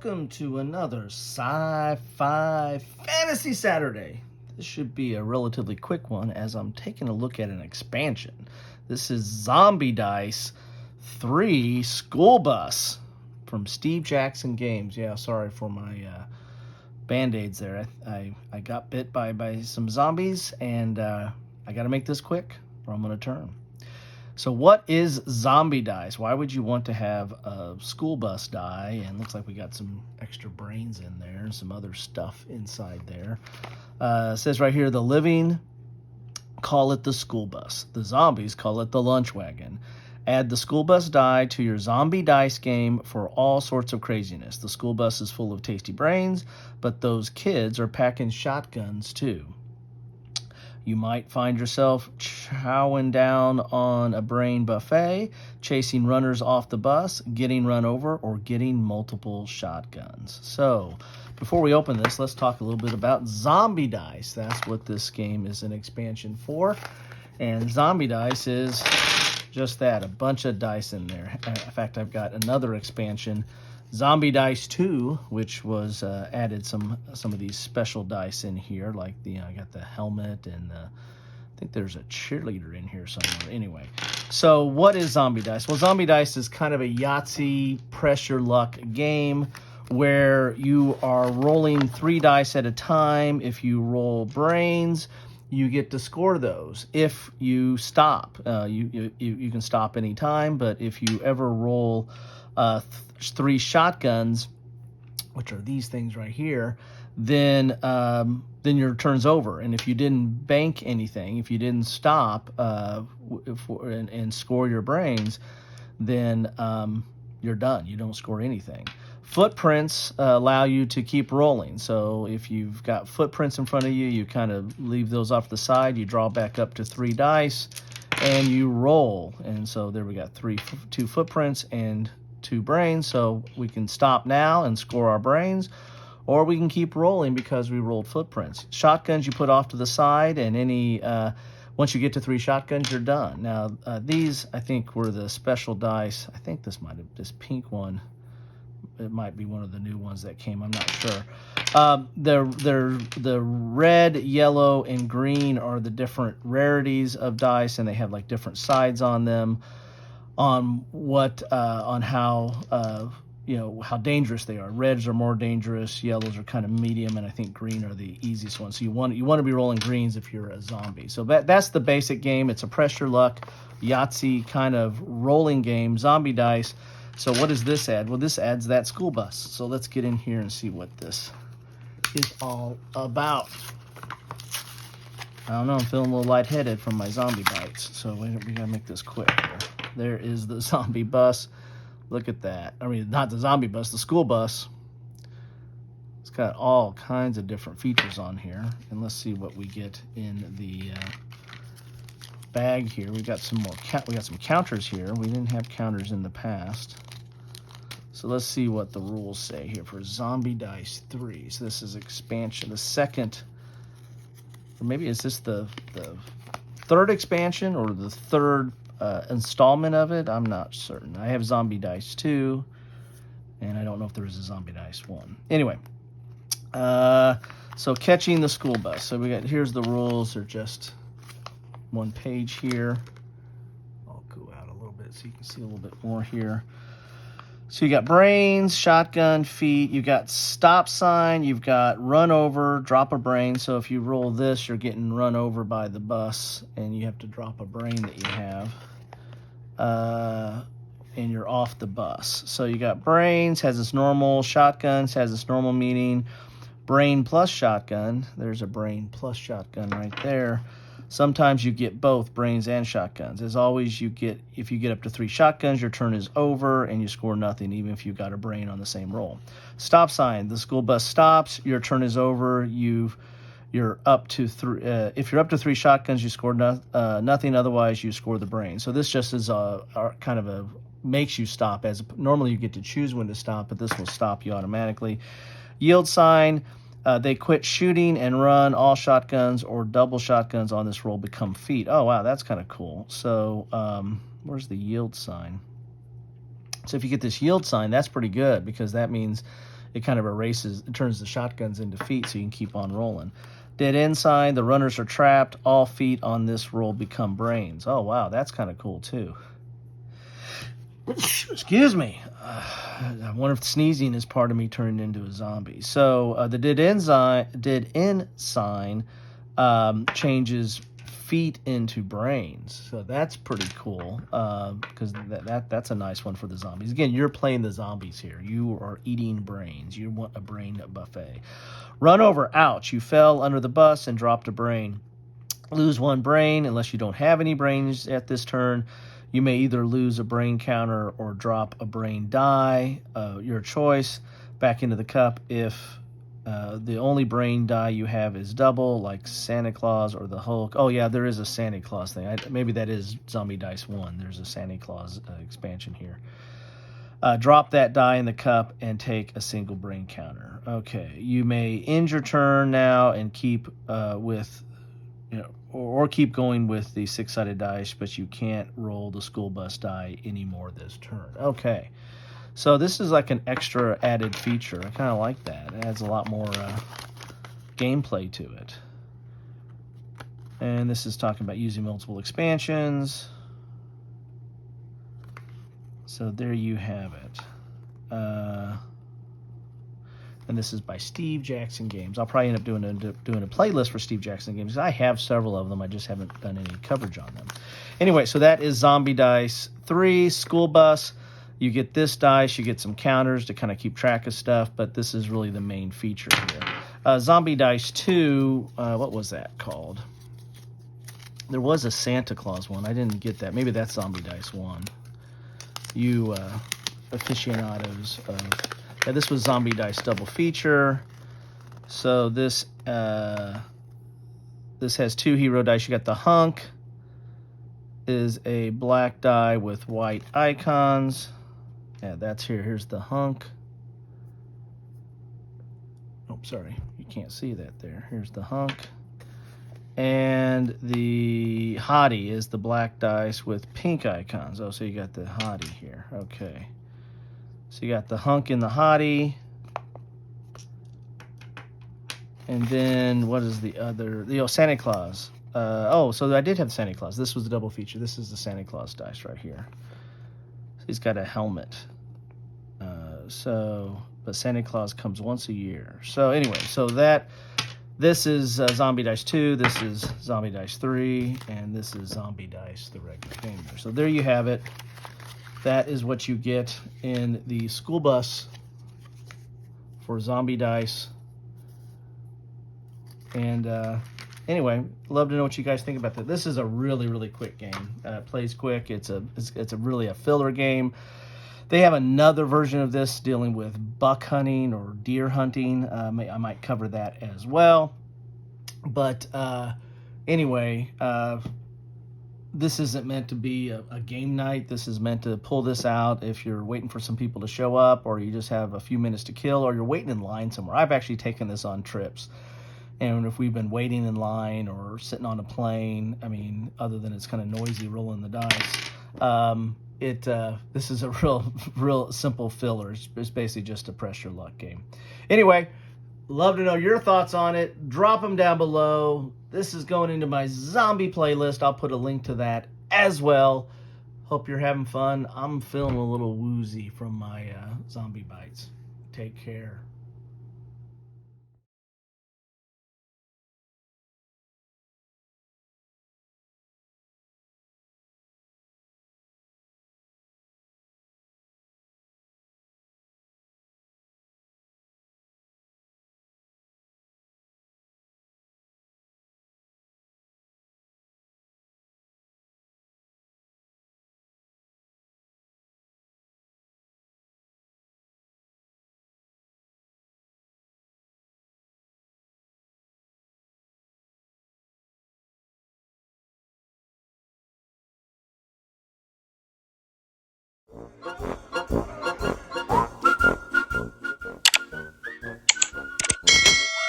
welcome to another Sci-Fi Fantasy Saturday. This should be a relatively quick one as I'm taking a look at an expansion. This is Zombie Dice 3 School Bus from Steve Jackson Games. Yeah, sorry for my Band-Aids there. I got bit by some zombies, and I got to make this quick or I'm going to turn. So what is Zombie Dice? Why would you want to have a school bus die? And looks like we got some extra brains in there and some other stuff inside there. It says right here, the living call it the school bus. The zombies call it the lunch wagon. Add the school bus die to your Zombie Dice game for all sorts of craziness. The school bus is full of tasty brains, but those kids are packing shotguns too. You might find yourself chowing down on a brain buffet, chasing runners off the bus, getting run over, or getting multiple shotguns. So, before we open this, let's talk a little bit about Zombie Dice. That's what this game is an expansion for. And Zombie Dice is just that, a bunch of dice in there. In fact, I've got another expansion, Zombie Dice 2, which was added some of these special dice in here, like I got the helmet, and I think there's a cheerleader in here somewhere. Anyway, so what is Zombie Dice? Well, Zombie Dice is kind of a Yahtzee pressure luck game where you are rolling 3 dice at a time. If you roll brains, you get to score those. If you stop, you can stop any time, but if you ever roll 3 shotguns, which are these things right here, then your turn's over. And if you didn't bank anything, if you didn't stop and score your brains, then you're done. You don't score anything. Footprints allow you to keep rolling. So if you've got footprints in front of you, you kind of leave those off the side. You draw back up to 3 dice, and you roll. And so there we got 2 footprints and 2 brains. So we can stop now and score our brains, or we can keep rolling because we rolled footprints. Shotguns you put off to the side, and once you get to 3 shotguns, you're done. Now these I think were the special dice. I think this pink one. It might be one of the new ones that came. I'm not sure. The red, yellow, and green are the different rarities of dice, and they have like different sides on them, on how dangerous they are. Reds are more dangerous. Yellows are kind of medium, and I think green are the easiest ones. So you want to be rolling greens if you're a zombie. So that's the basic game. It's a pressure luck Yahtzee kind of rolling game. Zombie Dice. So what does this add? Well, this adds that school bus. So let's get in here and see what this is all about. I don't know, I'm feeling a little lightheaded from my zombie bites, so we gotta make this quick here. There is the zombie bus. Look at that. I mean, not the zombie bus, the school bus. It's got all kinds of different features on here. And let's see what we get in the bag here. We got some counters here. We didn't have counters in the past. So let's see what the rules say here for Zombie Dice 3. So this is expansion, the second, or maybe is this the third expansion or the third installment of it? I'm not certain. I have Zombie Dice 2, and I don't know if there is a Zombie Dice 1. Anyway, so catching the school bus. So here's the rules. They're just one page here. I'll go out a little bit so you can see a little bit more here. So you got brains, shotgun, feet, you got stop sign, you've got run over, drop a brain. So if you roll this, you're getting run over by the bus, and you have to drop a brain that you have, and you're off the bus. So you got brains, has its normal, shotguns has its normal meaning, brain plus shotgun. There's a brain plus shotgun right there. Sometimes you get both brains and shotguns. As always, if you get up to 3 shotguns, your turn is over and you score nothing, even if you got a brain on the same roll. Stop sign. The school bus stops. Your turn is over. You're up to 3. If you're up to 3 shotguns, you score nothing. Otherwise, you score the brain. So this just is kind of a makes you stop. As normally you get to choose when to stop, but this will stop you automatically. Yield sign. They quit shooting and run. All shotguns or double shotguns on this roll become feet. Oh, wow, that's kind of cool. So where's the yield sign? So if you get this yield sign, that's pretty good, because that means it kind of erases, it turns the shotguns into feet so you can keep on rolling. Dead end sign, the runners are trapped. All feet on this roll become brains. Oh, wow, that's kind of cool, too. Excuse me. I wonder if sneezing is part of me turning into a zombie. So the dead end sign changes feet into brains. So that's pretty cool because that's a nice one for the zombies. Again, you're playing the zombies here. You are eating brains. You want a brain buffet. Run over. Ouch. You fell under the bus and dropped a brain. Lose one brain unless you don't have any brains at this turn. You may either lose a brain counter or drop a brain die, your choice, back into the cup if the only brain die you have is double, like Santa Claus or the Hulk. Oh, yeah, there is a Santa Claus thing. Maybe that is Zombie Dice 1. There's a Santa Claus expansion here. Drop that die in the cup and take a single brain counter. Okay, you may end your turn now and keep with... or keep going with the 6-sided dice, but you can't roll the school bus die anymore this turn. Okay, so this is like an extra added feature. I kind of like that. It adds a lot more gameplay to it. And this is talking about using multiple expansions. So there you have it. And this is by Steve Jackson Games. I'll probably end up doing a playlist for Steve Jackson Games. I have several of them. I just haven't done any coverage on them. Anyway, so that is Zombie Dice 3, School Bus. You get this dice. You get some counters to kind of keep track of stuff, but this is really the main feature here. Zombie Dice 2, what was that called? There was a Santa Claus one. I didn't get that. Maybe that's Zombie Dice 1. You aficionados of... Yeah, this was Zombie Dice double feature. So this has 2 hero dice. You got the hunk is a black die with white icons. Yeah, that's here. Here's the hunk. Oh, sorry. You can't see that there. Here's the hunk. And the hottie is the black dice with pink icons. Oh, so you got the hottie here. Okay. So you got the hunk and the hottie. And then what is the other? Santa Claus. So I did have Santa Claus. This was the double feature. This is the Santa Claus dice right here. So he's got a helmet. But Santa Claus comes once a year. So anyway, this is Zombie Dice 2, this is Zombie Dice 3, and this is Zombie Dice, the regular game there. So there you have it. That is what you get in the school bus for Zombie Dice. And anyway, love to know what you guys think about that. This is a really, really quick game. It plays quick. It's really a filler game. They have another version of this dealing with buck hunting or deer hunting. I might cover that as well. But anyway, this isn't meant to be a game night. This is meant to pull this out if you're waiting for some people to show up, or you just have a few minutes to kill, or you're waiting in line somewhere. I've actually taken this on trips. And if we've been waiting in line or sitting on a plane, I mean, other than it's kind of noisy rolling the dice, this is a real simple filler. It's basically just a press your luck game. Anyway, love to know your thoughts on it. Drop them down below. This is going into my zombie playlist. I'll put a link to that as well. Hope you're having fun. I'm feeling a little woozy from my zombie bites. Take care.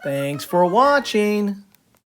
Thanks for watching.